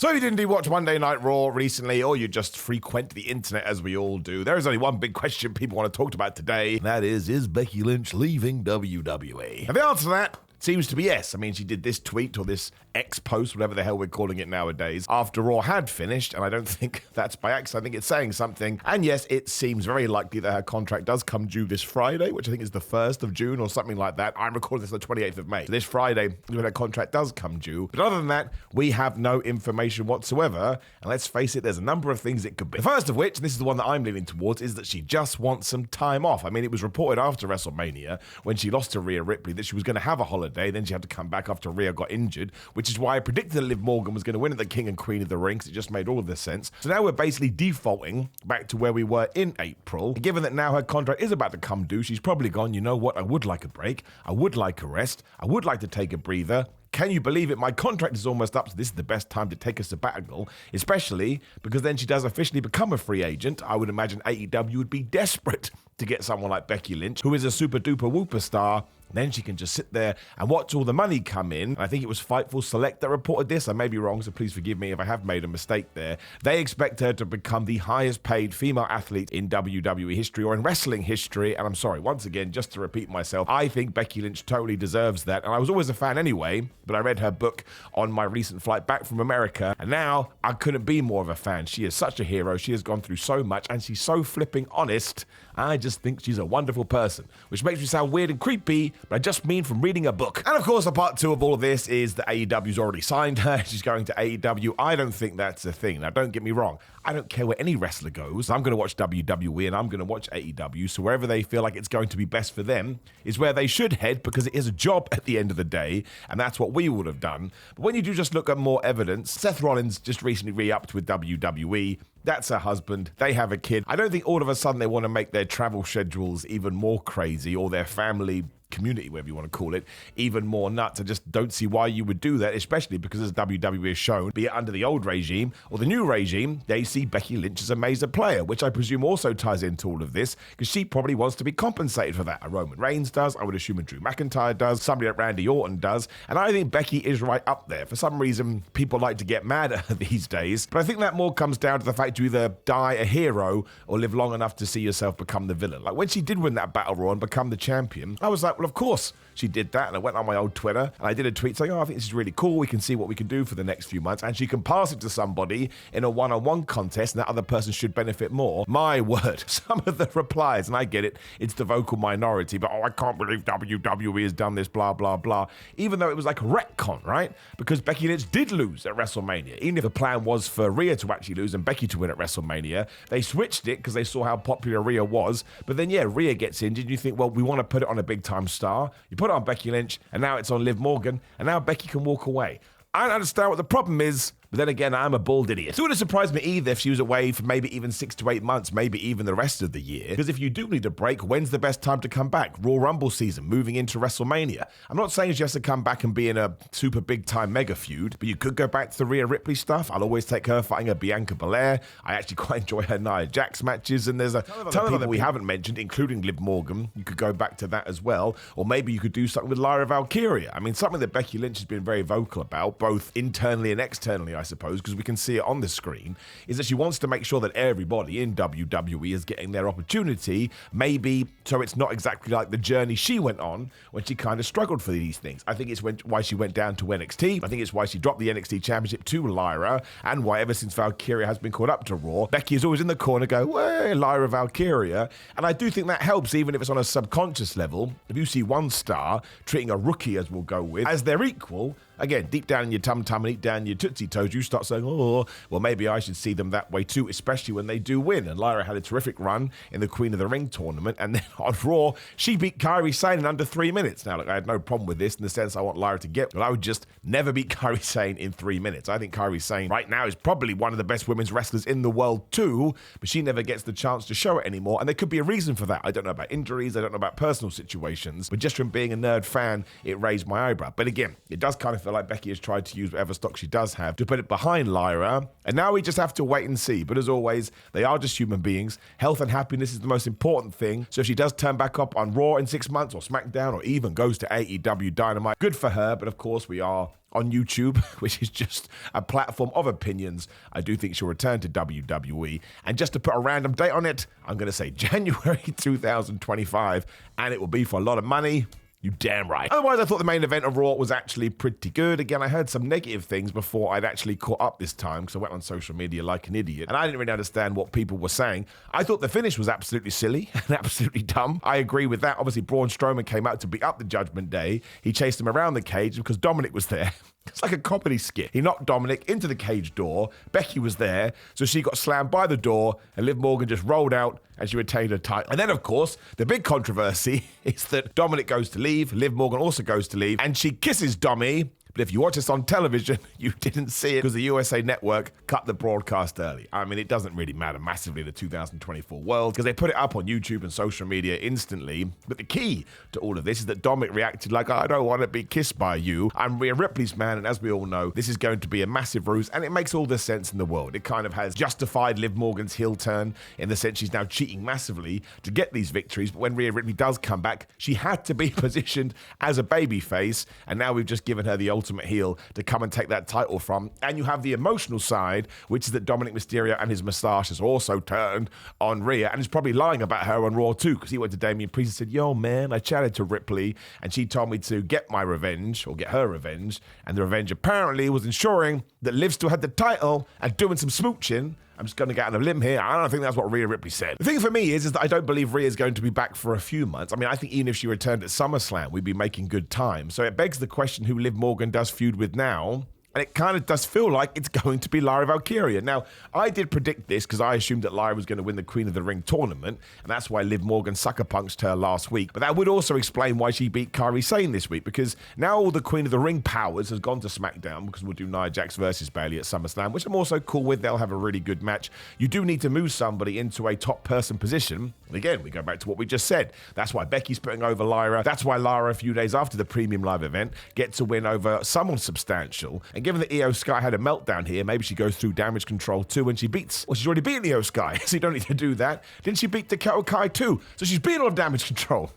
So if you didn't watch Monday Night Raw recently, or you just frequent the internet as we all do, there is only one big question people want to talk about today, and that is Becky Lynch leaving WWE? And the answer to that seems to be yes. I mean, she did this tweet or this X post, whatever the hell we're calling it nowadays, after Raw had finished, and I don't think that's by accident. I think it's saying something. And yes, it seems very likely that her contract does come due this Friday, which I think is the 1st of June or something like that. I'm recording this on the 28th of May. So this Friday, when her contract does come due. But other than that, we have no information whatsoever. And let's face it, there's a number of things it could be. The first of which, and this is the one that I'm leaning towards, is that she just wants some time off. I mean, it was reported after WrestleMania, when she lost to Rhea Ripley, that she was going to have a holiday. Then she had to come back after Rhea got injured, which is why I predicted that Liv Morgan was going to win at the King and Queen of the Ring, because it just made all of this sense. So now we're basically defaulting back to where we were in April. Given that now her contract is about to come due, she's probably gone, you know what, I would like a break, I would like a rest, I would like to take a breather. Can you believe it? My contract is almost up, so this is the best time to take a sabbatical, especially because then she does officially become a free agent. I would imagine AEW would be desperate to get someone like Becky Lynch, who is a super duper whooper star. Then she can just sit there and watch all the money come in. I think it was Fightful Select that reported this. I may be wrong, so please forgive me if I have made a mistake there. They expect her to become the highest paid female athlete in WWE history or in wrestling history. And I'm sorry, once again, just to repeat myself, I think Becky Lynch totally deserves that. And I was always a fan anyway, but I read her book on my recent flight back from America. And now I couldn't be more of a fan. She is such a hero. She has gone through so much and she's so flipping honest. I just think she's a wonderful person, which makes me sound weird and creepy, but I just mean from reading a book. And of course, the part 2 of all of this is that AEW's already signed her. She's going to AEW. I don't think that's a thing. Now, don't get me wrong. I don't care where any wrestler goes. I'm going to watch WWE and I'm going to watch AEW. So wherever they feel like it's going to be best for them is where they should head, because it is a job at the end of the day. And that's what we would have done. But when you do just look at more evidence, Seth Rollins just recently re-upped with WWE. That's her husband. They have a kid. I don't think all of a sudden they want to make their travel schedules even more crazy, or their family community, whatever you want to call it, even more nuts. I just don't see why you would do that, especially because, as WWE has shown, be it under the old regime or the new regime, they see Becky Lynch as a major player, which I presume also ties into all of this, because she probably wants to be compensated for that. A Roman Reigns does, I would assume a Drew McIntyre does, somebody like Randy Orton does, and I think Becky is right up there. For some reason, people like to get mad at her these days, but I think that more comes down to the fact you either die a hero or live long enough to see yourself become the villain. Like when she did win that Battle Royal and become the champion, I was like, well, of course she did that, and I went on my old Twitter and I did a tweet saying, I think this is really cool, we can see what we can do for the next few months, and she can pass it to somebody in a one-on-one contest and that other person should benefit more. My word, some of the replies, and I get it, it's the vocal minority, but I can't believe WWE has done this, blah blah blah, even though it was like a retcon, right? Because Becky Lynch did lose at WrestleMania. Even if the plan was for Rhea to actually lose and Becky to win at WrestleMania, they switched it because they saw how popular Rhea was. But then Rhea gets injured and you think, well, we want to put it on a big time star. You put it on Becky Lynch, and now it's on Liv Morgan, and now Becky can walk away. I don't understand what the problem is, but then again, I'm a bald idiot. It wouldn't surprise me either if she was away for maybe even 6 to 8 months, maybe even the rest of the year. Because if you do need a break, when's the best time to come back? Royal Rumble season, moving into WrestleMania. I'm not saying she has to come back and be in a super big time mega feud, but you could go back to the Rhea Ripley stuff. I'll always take her fighting a Bianca Belair. I actually quite enjoy her Nia Jax matches, and there's a ton of people we haven't mentioned, including Liv Morgan. You could go back to that as well. Or maybe you could do something with Lyra Valkyria. I mean, something that Becky Lynch has been very vocal about, both internally and externally, I suppose, because we can see it on the screen, is that she wants to make sure that everybody in WWE is getting their opportunity, maybe so it's not exactly like the journey she went on when she kind of struggled for these things. I think it's why she went down to NXT. I think it's why she dropped the NXT Championship to Lyra, and why ever since Valkyria has been called up to Raw, Becky is always in the corner go, well, Lyra Valkyria. And I do think that helps, even if it's on a subconscious level. If you see one star treating a rookie, as we'll go with, as their equal, again, deep down in your tum-tum and deep down in your tootsie toes, you start saying, oh, well, maybe I should see them that way too, especially when they do win. And Lyra had a terrific run in the Queen of the Ring tournament, and then on Raw, she beat Kairi Sane in under 3 minutes. Now, look, I had no problem with this in the sense I want Lyra to get, but I would just never beat Kairi Sane in 3 minutes. I think Kairi Sane right now is probably one of the best women's wrestlers in the world too, but she never gets the chance to show it anymore, and there could be a reason for that. I don't know about injuries, I don't know about personal situations, but just from being a nerd fan, it raised my eyebrow. But again, it does kind of feel like Becky has tried to use whatever stock she does have to put it behind Lyra, and now we just have to wait and see. But as always, they are just human beings. Health and happiness is the most important thing. So if she does turn back up on Raw in 6 months, or SmackDown, or even goes to AEW Dynamite, good for her. But of course, we are on YouTube, which is just a platform of opinions. I do think she'll return to WWE. And just to put a random date on it, I'm going to say January 2025, and it will be for a lot of money. You damn right. Otherwise, I thought the main event of Raw was actually pretty good. Again, I heard some negative things before I'd actually caught up this time, because I went on social media like an idiot, and I didn't really understand what people were saying. I thought the finish was absolutely silly and absolutely dumb. I agree with that. Obviously, Braun Strowman came out to beat up the Judgment Day. He chased him around the cage because Dominic was there. It's like a comedy skit. He knocked Dominic into the cage door. Becky was there, so she got slammed by the door, and Liv Morgan just rolled out, and she retained her title. And then, of course, the big controversy is that Dominic goes to leave, Liv Morgan also goes to leave, and she kisses Dommy. But if you watch this on television, you didn't see it because the USA Network cut the broadcast early. I mean, it doesn't really matter massively in the 2024 world because they put it up on YouTube and social media instantly. But the key to all of this is that Dominic reacted like, I don't want to be kissed by you. I'm Rhea Ripley's man, and as we all know, this is going to be a massive ruse, and it makes all the sense in the world. It kind of has justified Liv Morgan's heel turn in the sense she's now cheating massively to get these victories. But when Rhea Ripley does come back, she had to be positioned as a babyface, and now we've just given her the ultimate heel to come and take that title from. And you have the emotional side, which is that Dominic Mysterio and his moustache has also turned on Rhea, and is probably lying about her on Raw too, because he went to Damian Priest and said, yo man, I chatted to Ripley and she told me to get my revenge, or get her revenge, and the revenge apparently was ensuring that Liv still had the title and doing some smooching. I'm just going to get on a limb here. I don't think that's what Rhea Ripley said. The thing for me is that I don't believe Rhea is going to be back for a few months. I mean, I think even if she returned at SummerSlam, we'd be making good time. So it begs the question who Liv Morgan does feud with now. And it kind of does feel like it's going to be Lyra Valkyria. Now, I did predict this because I assumed that Lyra was going to win the Queen of the Ring tournament, and that's why Liv Morgan sucker punched her last week. But that would also explain why she beat Kairi Sane this week, because now all the Queen of the Ring powers has gone to SmackDown, because we'll do Nia Jax versus Bayley at SummerSlam, which I'm also cool with. They'll have a really good match. You do need to move somebody into a top person position. And again, we go back to what we just said. That's why Becky's putting over Lyra. That's why Lyra, a few days after the Premium Live event, gets a win over someone substantial. And given that Io Sky had a meltdown here, maybe she goes through Damage Control too and she beats, well, she's already beaten Io Sky, so you don't need to do that. Didn't she beat Dakota Kai too? So she's beaten on Damage Control.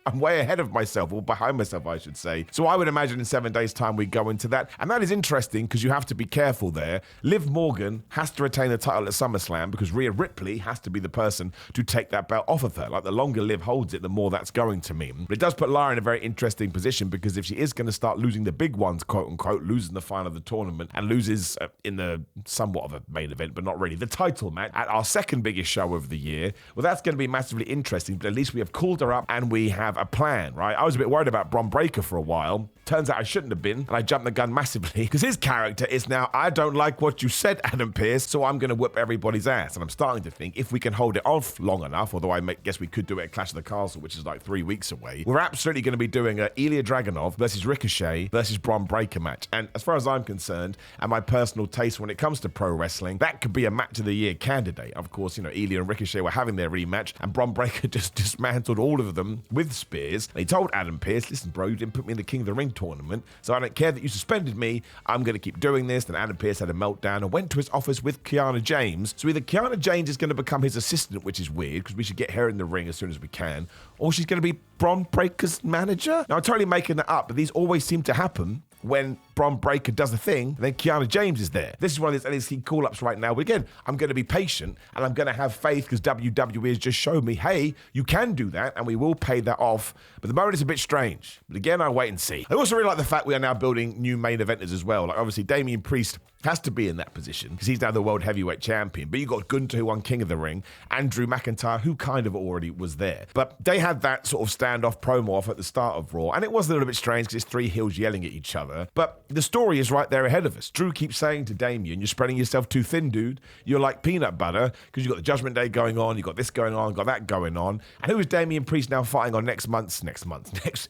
I'm way ahead of myself, or behind myself, I should say. So I would imagine in 7 days' time we go into that. And that is interesting because you have to be careful there. Liv Morgan has to retain the title at SummerSlam because Rhea Ripley has to be the person to take that belt off of her. Like, the longer Liv holds it, the more that's going to mean. But it does put Lyra in a very interesting position, because if she is going to start losing the big ones, quote unquote, losing the final of the tournament, and loses in the somewhat of a main event, but not really, the title match at our second biggest show of the year, well, that's going to be massively interesting. But at least we have called her up and we have a plan, right? I was a bit worried about Bron Breakker for a while. Turns out I shouldn't have been, and I jumped the gun massively, because his character is now, I don't like what you said, Adam Pearce, so I'm going to whip everybody's ass. And I'm starting to think if we can hold it off long enough, although guess we could do it at Clash of the Castle, which is like 3 weeks away, we're absolutely going to be doing a Ilya Dragunov versus Ricochet versus Bron Breakker match. And as far as I'm concerned, and my personal taste when it comes to pro wrestling, that could be a match of the year candidate. Of course, you know, Ilya and Ricochet were having their rematch, and Bron Breakker just dismantled all of them with spears. And he told Adam Pearce, listen, bro, you didn't put me in the King of the Ring tournament, so I don't care that you suspended me. I'm going to keep doing this. Then Adam Pearce had a meltdown and went to his office with Kiana James. So either Kiana James is going to become his assistant, which is weird because we should get her in the ring as soon as we can, or she's going to be Bron Breakker's manager. Now, I'm totally making that up, but these always seem to happen when Bron Breakker does a thing, and then Kiana James is there. This is one of these NXT call-ups right now. But again, I'm going to be patient, and I'm going to have faith because WWE has just showed me, hey, you can do that, and we will pay that off. But the moment is a bit strange. But again, I'll wait and see. I also really like the fact we are now building new main eventers as well. Like, obviously, Damian Priest has to be in that position because he's now the World Heavyweight Champion. But you got Gunther, who won King of the Ring, and Drew McIntyre, who kind of already was there. But they had that sort of standoff promo off at the start of Raw, and it was a little bit strange because it's three heels yelling at each other. But the story is right there ahead of us. Drew keeps saying to Damian, you're spreading yourself too thin, dude. You're like peanut butter because you've got the Judgment Day going on, you've got this going on, got that going on. And who is Damian Priest now fighting on next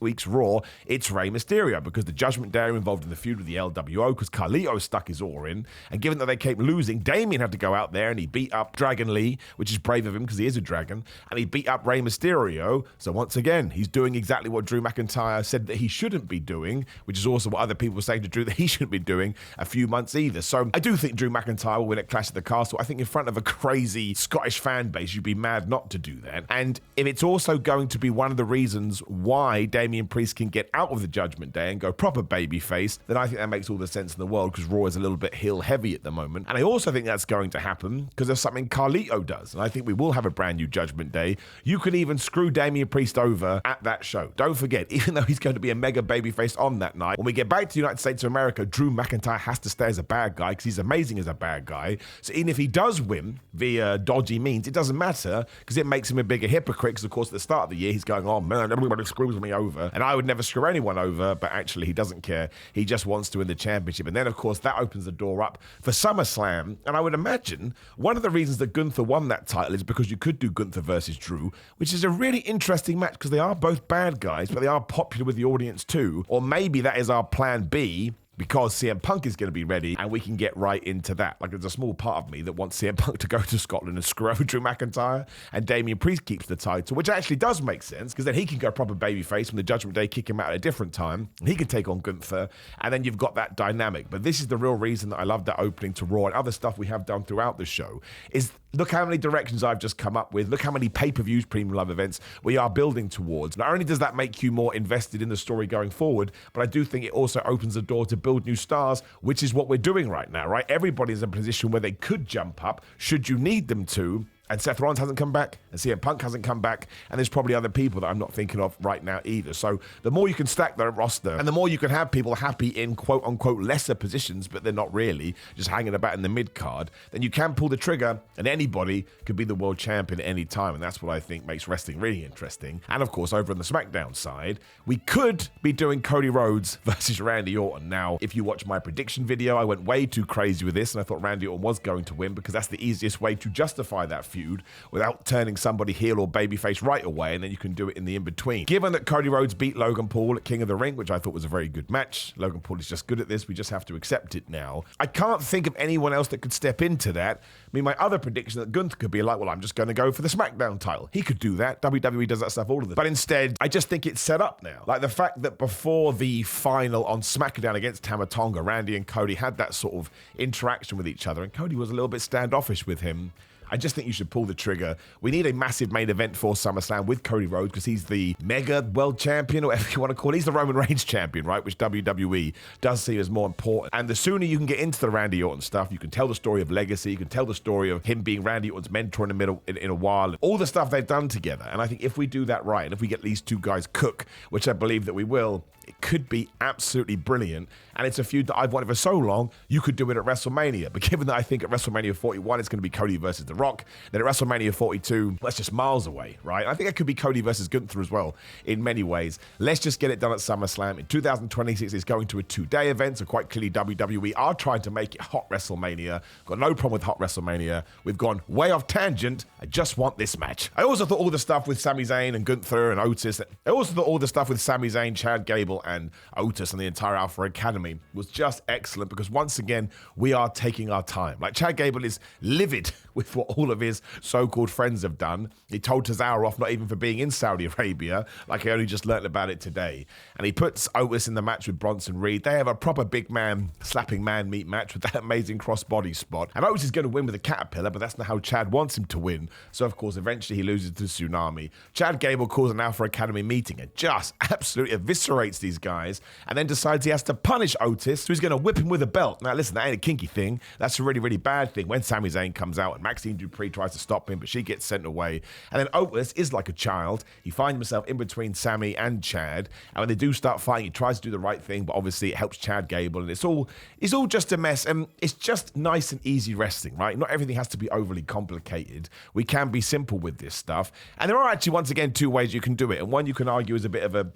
week's Raw? It's Rey Mysterio, because the Judgment Day are involved in the feud with the LWO because Carlito stuck his oar in. And given that they kept losing, Damian had to go out there and he beat up Dragon Lee, which is brave of him because he is a dragon, and he beat up Rey Mysterio. So once again, he's doing exactly what Drew McIntyre said that he shouldn't be doing, which is also what other other people saying to Drew that he shouldn't be doing a few months either. So I do think Drew McIntyre will win at Clash at the Castle. I think in front of a crazy Scottish fan base, you'd be mad not to do that. And if it's also going to be one of the reasons why Damian Priest can get out of the Judgment Day and go proper babyface, then I think that makes all the sense in the world, because Raw is a little bit heel heavy at the moment. And I also think that's going to happen because of something Carlito does. And I think we will have a brand new Judgment Day. You could even screw Damian Priest over at that show. Don't forget, even though he's going to be a mega babyface on that night, when we get back to the United States of America, Drew McIntyre has to stay as a bad guy because he's amazing as a bad guy. So even if he does win via dodgy means, it doesn't matter because it makes him a bigger hypocrite, because of course at the start of the year he's going, oh man, everybody screws me over. And I would never screw anyone over, but actually he doesn't care. He just wants to win the championship. And then of course that opens the door up for SummerSlam. And I would imagine one of the reasons that Gunther won that title is because you could do Gunther versus Drew, which is a really interesting match because they are both bad guys, but they are popular with the audience too. Or maybe that is our plan B, because CM Punk is going to be ready and we can get right into that. Like, there's a small part of me that wants CM Punk to go to Scotland and screw over Drew McIntyre, and Damian Priest keeps the title, which actually does make sense because then he can go proper babyface when the Judgment Day kick him out at a different time and he can take on Gunther, and then you've got that dynamic. But this is the real reason that I love that opening to Raw and other stuff we have done throughout the show is look how many directions I've just come up with. Look how many pay-per-views, premium live events we are building towards. Not only does that make you more invested in the story going forward, but I do think it also opens the door to build new stars, which is what we're doing right now, right? Everybody's in a position where they could jump up should you need them to. And Seth Rollins hasn't come back, and CM Punk hasn't come back, and there's probably other people that I'm not thinking of right now either. So the more you can stack the roster, and the more you can have people happy in quote-unquote lesser positions, but they're not really, just hanging about in the mid-card, then you can pull the trigger, and anybody could be the world champion at any time, and that's what I think makes wrestling really interesting. And of course, over on the SmackDown side, we could be doing Cody Rhodes versus Randy Orton. Now, if you watch my prediction video, I went way too crazy with this, and I thought Randy Orton was going to win, because that's the easiest way to justify that feud without turning somebody heel or babyface right away, and then you can do it in the in-between. Given that Cody Rhodes beat Logan Paul at King of the Ring, which I thought was a very good match, Logan Paul is just good at this, we just have to accept it now. I can't think of anyone else that could step into that. I mean, my other prediction that Gunther could be like, well, I'm just going to go for the SmackDown title. He could do that. WWE does that stuff all of them. But instead, I just think it's set up now. Like the fact that before the final on SmackDown against Tama Tonga, Randy and Cody had that sort of interaction with each other, and Cody was a little bit standoffish with him. I just think you should pull the trigger. We need a massive main event for SummerSlam with Cody Rhodes, because he's the mega world champion, or whatever you want to call it. He's the Roman Reigns champion, right? Which WWE does see as more important. And the sooner you can get into the Randy Orton stuff, you can tell the story of legacy, you can tell the story of him being Randy Orton's mentor in the middle in a while, and all the stuff they've done together. And I think if we do that right, and if we get these two guys cook, which I believe that we will, it could be absolutely brilliant. And it's a feud that I've wanted for so long. You could do it at WrestleMania. But given that I think at WrestleMania 41, it's going to be Cody versus The Rock, then at WrestleMania 42, that's just miles away, right? I think it could be Cody versus Gunther as well in many ways. Let's just get it done at SummerSlam. In 2026, it's going to a 2-day event. So quite clearly, WWE are trying to make it hot WrestleMania. Got no problem with hot WrestleMania. We've gone way off tangent. I just want this match. I also thought all the stuff with Sami Zayn and Gunther and Otis. I also thought all the stuff with Sami Zayn, Chad Gable, and Otis and the entire Alpha Academy was just excellent, because once again, we are taking our time. Like, Chad Gable is livid with what all of his so-called friends have done. He told Cesaro off, not even for being in Saudi Arabia, like he only just learned about it today. And he puts Otis in the match with Bronson Reed. They have a proper big man slapping man meat match with that amazing crossbody spot. And Otis is going to win with a caterpillar, but that's not how Chad wants him to win. So of course, eventually he loses to Tsunami. Chad Gable calls an Alpha Academy meeting and just absolutely eviscerates these guys, and then decides he has to punish Otis, so he's going to whip him with a belt. Now listen, that ain't a kinky thing. That's a really, really bad thing. When Sami Zayn comes out and Maxine Dupree tries to stop him, but she gets sent away. And then Otis is like a child. He finds himself in between Sami and Chad. And when they do start fighting, he tries to do the right thing, but obviously it helps Chad Gable. And it's all just a mess. And it's just nice and easy wrestling, right? Not everything has to be overly complicated. We can be simple with this stuff. And there are actually, once again, two ways you can do it. And one you can argue is a bit of a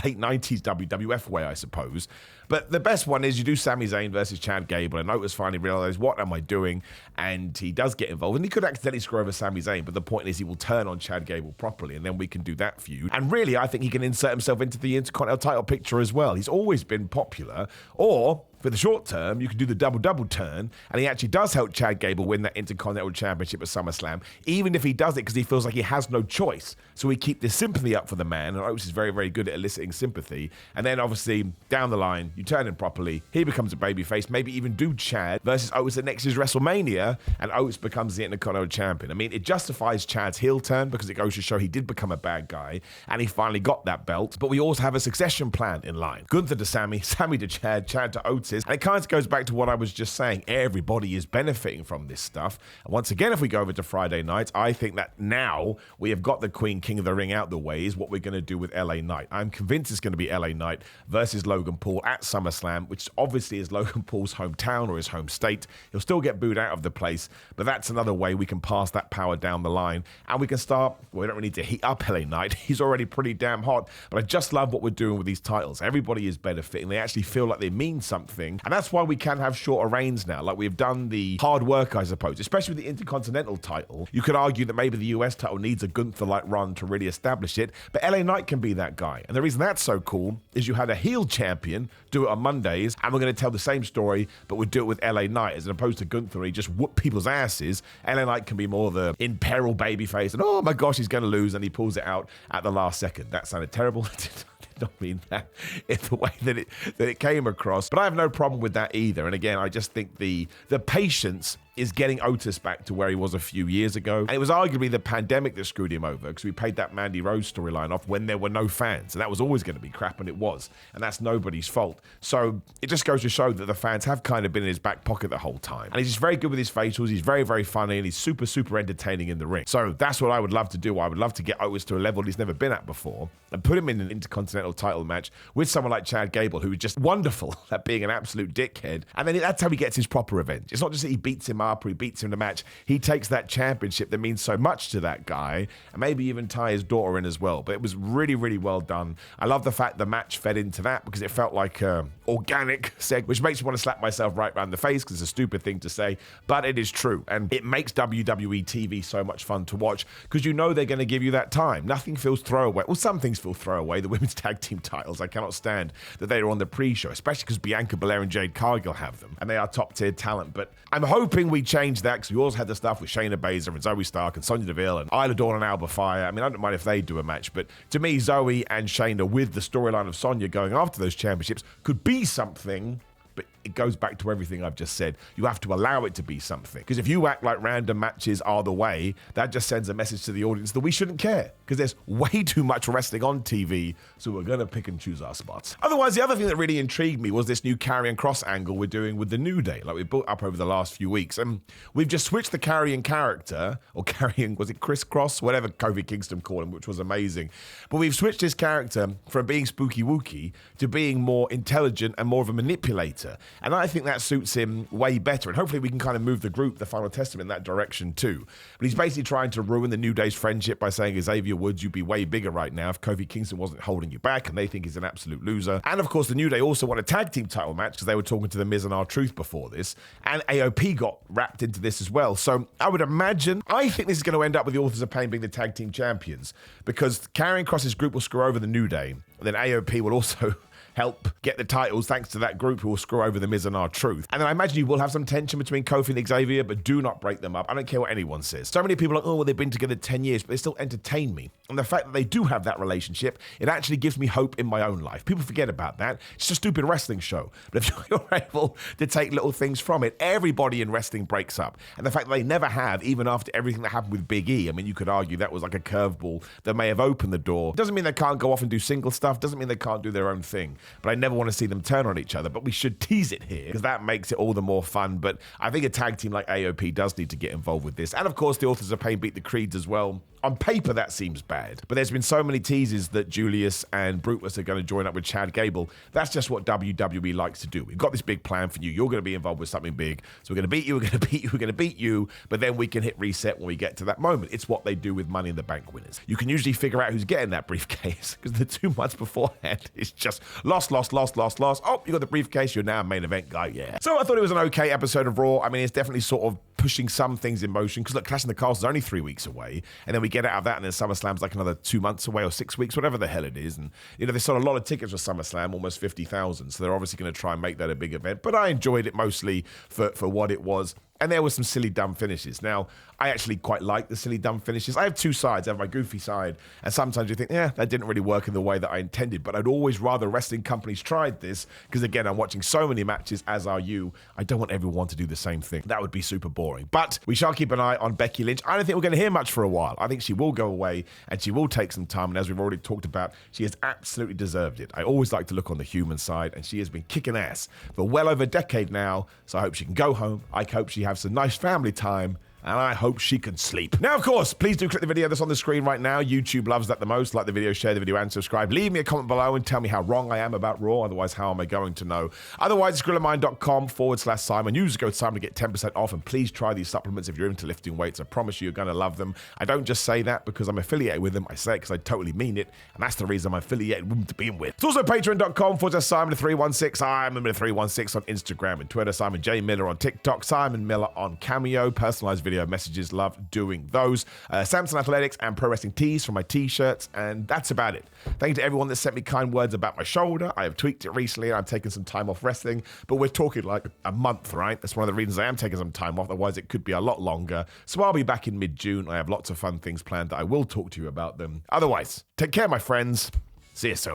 late 90s WWF way, I suppose. But the best one is you do Sami Zayn versus Chad Gable, and Otis finally realizes, what am I doing? And he does get involved, and he could accidentally screw over Sami Zayn, but the point is he will turn on Chad Gable properly, and then we can do that feud. And really, I think he can insert himself into the Intercontinental title picture as well. He's always been popular, or for the short term, you can do the double turn, and he actually does help Chad Gable win that Intercontinental Championship at SummerSlam, even if he does it because he feels like he has no choice. So we keep this sympathy up for the man, and Otis is very, very good at eliciting sympathy. And then obviously, down the line, you turn him properly, he becomes a babyface, maybe even do Chad versus Otis at next year's WrestleMania, and Otis becomes the Intercontinental Champion. I mean, it justifies Chad's heel turn because it goes to show he did become a bad guy, and he finally got that belt. But we also have a succession plan in line. Gunther to Sammy, Sammy to Chad, Chad to Otis. And it kind of goes back to what I was just saying. Everybody is benefiting from this stuff. And once again, if we go over to Friday night, I think that now we have got the Queen King of the Ring out the way is what we're going to do with LA Knight. I'm convinced it's going to be LA Knight versus Logan Paul at SummerSlam, which obviously is Logan Paul's hometown or his home state. He'll still get booed out of the place, but that's another way we can pass that power down the line. And we can start, well, we don't really need to heat up LA Knight. He's already pretty damn hot, but I just love what we're doing with these titles. Everybody is benefiting. They actually feel like they mean something. And that's why we can have shorter reigns now. Like we've done the hard work, I suppose, especially with the Intercontinental title. You could argue that maybe the US title needs a Gunther-like run to really establish it, but LA Knight can be that guy. And the reason that's so cool is you had a heel champion do it on Mondays, and we're going to tell the same story, but we'll do it with LA Knight as opposed to Gunther. He just whoop people's asses. LA Knight can be more the in peril babyface, and oh my gosh, he's going to lose, and he pulls it out at the last second. That sounded terrible. I don't mean that in the way that it came across, but I have no problem with that either. And again, I just think the patience is getting Otis back to where he was a few years ago. And it was arguably the pandemic that screwed him over because we paid that Mandy Rose storyline off when there were no fans. And that was always going to be crap, and it was. And that's nobody's fault. So it just goes to show that the fans have kind of been in his back pocket the whole time. And he's just very good with his facials. He's very, very funny, and he's super, super entertaining in the ring. So that's what I would love to do. I would love to get Otis to a level he's never been at before and put him in an Intercontinental title match with someone like Chad Gable, who is just wonderful at being an absolute dickhead. And then that's how he gets his proper revenge. It's not just that he beats him up or he beats him in the match. He takes that championship that means so much to that guy and maybe even tie his daughter in as well. But it was really, really well done. I love the fact the match fed into that because it felt like organic seg, which makes me want to slap myself right around the face because it's a stupid thing to say, but it is true. And it makes WWE TV so much fun to watch because you know they're going to give you that time. Nothing feels throwaway. Well, some things feel throwaway. The women's tag team titles, I cannot stand that they are on the pre-show, especially because Bianca Belair and Jade Cargill have them, and they are top-tier talent. But I'm hoping we change that because we also had the stuff with Shayna Baszler and Zoe Stark and Sonya Deville and Isla Dawn and Alba Fire. I mean, I don't mind if they do a match, but to me, Zoe and Shayna with the storyline of Sonya going after those championships could be something. But it goes back to everything I've just said. You have to allow it to be something. Because if you act like random matches are the way, that just sends a message to the audience that we shouldn't care. Because there's way too much wrestling on TV, so we're going to pick and choose our spots. Otherwise, the other thing that really intrigued me was this new Karrion Kross angle we're doing with the New Day, like we built up over the last few weeks. And we've just switched the Karrion character, or Karrion, was it Chris Cross? Whatever Kofi Kingston called him, which was amazing. But we've switched his character from being spooky wookie to being more intelligent and more of a manipulator. And I think that suits him way better. And hopefully we can kind of move the group, the Final Testament, in that direction too. But he's basically trying to ruin the New Day's friendship by saying, Xavier Woods, you'd be way bigger right now if Kofi Kingston wasn't holding you back, and they think he's an absolute loser. And of course, the New Day also won a tag team title match because they were talking to The Miz and R-Truth before this. And AOP got wrapped into this as well. So I would imagine, I think this is going to end up with the Authors of Pain being the tag team champions because Karrion Kross's group will screw over the New Day. And then AOP will also help get the titles thanks to that group who will screw over the Miz and R-Truth. And then I imagine you will have some tension between Kofi and Xavier, but do not break them up. I don't care what anyone says. So many people are like, oh, well, they've been together 10 years, but they still entertain me. And the fact that they do have that relationship, it actually gives me hope in my own life. People forget about that. It's a stupid wrestling show. But if you're able to take little things from it, everybody in wrestling breaks up. And the fact that they never have, even after everything that happened with Big E, I mean, you could argue that was like a curveball that may have opened the door. Doesn't mean they can't go off and do single stuff. Doesn't mean they can't do their own thing. But I never want to see them turn on each other, but we should tease it here because that makes it all the more fun. But I think a tag team like AOP does need to get involved with this. And of course, the Authors of Pain beat the Creeds as well. On paper, that seems bad, but there's been so many teases that Julius and Brutus are going to join up with Chad Gable. That's just what WWE likes to do. We've got this big plan for you. You're going to be involved with something big. So we're going to beat you, we're going to beat you, we're going to beat you, but then we can hit reset when we get to that moment. It's what they do with Money in the Bank winners. You can usually figure out who's getting that briefcase because the 2 months beforehand, it's just lost. Oh, you got the briefcase. You're now a main event guy. Yeah. So I thought it was an okay episode of Raw. I mean, it's definitely sort of pushing some things in motion. Because look, Clash in the Castle is only 3 weeks away, and then we get out of that, and then SummerSlam's like another 2 months away or 6 weeks, whatever the hell it is. And they sold a lot of tickets for SummerSlam, almost 50,000. So they're obviously going to try and make that a big event. But I enjoyed it mostly for what it was. And there were some silly, dumb finishes. Now, I actually quite like the silly, dumb finishes. I have two sides. I have my goofy side, and sometimes you think, that didn't really work in the way that I intended. But I'd always rather wrestling companies tried this, because again, I'm watching so many matches, as are you. I don't want everyone to do the same thing. That would be super boring. But we shall keep an eye on Becky Lynch. I don't think we're going to hear much for a while. I think she will go away, and she will take some time. And as we've already talked about, she has absolutely deserved it. I always like to look on the human side, and she has been kicking ass for well over a decade now. So I hope she can go home. I hope she has some nice family time, and I hope she can sleep. Now, of course, please do click the video that's on the screen right now. YouTube loves that the most. Like the video, share the video, and subscribe. Leave me a comment below and tell me how wrong I am about Raw. Otherwise, how am I going to know? Otherwise, it's grillermind.com/Simon. Use the code Simon to get 10% off. And please try these supplements if you're into lifting weights. I promise you're going to love them. I don't just say that because I'm affiliated with them. I say it because I totally mean it. And that's the reason I'm affiliated with them to begin with. It's also patreon.com/Simon316. I'm Miller316 on Instagram and Twitter. Simon J. Miller on TikTok. Simon Miller on Cameo. Personalized video messages, love doing those. Samson Athletics and Pro Wrestling Tees for my t-shirts, and that's about it. Thank you to everyone that sent me kind words about my shoulder. I have tweaked it recently, and I've taken some time off wrestling, but we're talking like a month, right? That's one of the reasons I am taking some time off, otherwise it could be a lot longer. So I'll be back in mid-June. I have lots of fun things planned that I will talk to you about them. Otherwise, take care, my friends. See you soon.